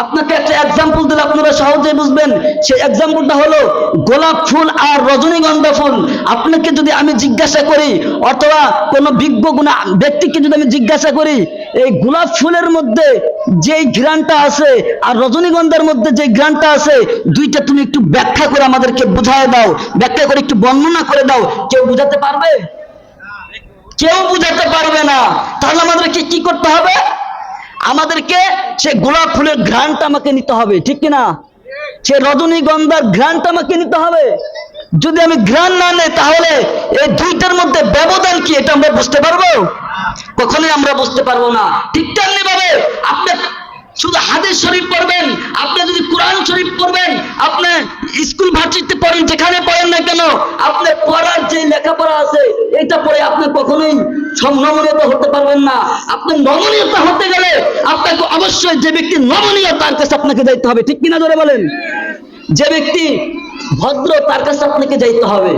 আপনাকে একটা এক্সাম্পল দিলে আপনারা সহজেই বুঝবেন। সেই এক্সাম্পলটা হলো গোলাপ ফুল আর রজনীগন্ধা ফুল। আপনাকে যদি আমি জিজ্ঞাসা করি অথবা কোনো বিজ্ঞ গুণা ব্যক্তিকে যদি আমি জিজ্ঞাসা করি এই গোলাপ ফুলের মধ্যে যে ঘ্রাণটা আছে আর রজনীগন্ধার মধ্যে যে ঘ্রাণটা আছে, দুইটা তুমি একটু ব্যাখ্যা করে আমাদেরকে বুঝায় দাও, ব্যাখ্যা করে একটু বর্ণনা করে দাও, কেউ বুঝাতে পারবে? কেউ বুঝাতে পারবে না। তাহলে আমাদেরকে কি করতে হবে? আমাদেরকে সে গোলাপ ফুলের ঘ্রাণটা আমাকে নিতে হবে, ঠিক কিনা? সে রজনীগন্ধার ঘ্রাণটা আমাকে নিতে হবে। যদি আমি ঘ্রাণ না নেই তাহলে এই দুইটার মধ্যে ব্যবধান কি এটা আমরা বুঝতে পারবো? কখনোই আমরা বুঝতে পারবো না। ঠিক তেমনি ভাবে আপনি শুধু হাদিস শরীফ পড়বেন, আপনি যদি কোরআন শরীফ পড়বেন, আপনি স্কুল ভার্সিটিতে পড়েন, যেখানে পড়েন না কেন, আপনি পড়ার যে লেখাপড়া আছে এটা পড়ে আপনি কখনোই নমনীয়তা হতে পারবেন না। আপনি নমনীয়তা হতে গেলে আপনাকে অবশ্যই যে ব্যক্তি নমনীয় তার কাছে আপনাকে যাইতে হবে, ঠিক কিনা জোরে বলেন? যে ব্যক্তি ভদ্র তার কাছে আপনাকে যাইতে হবে।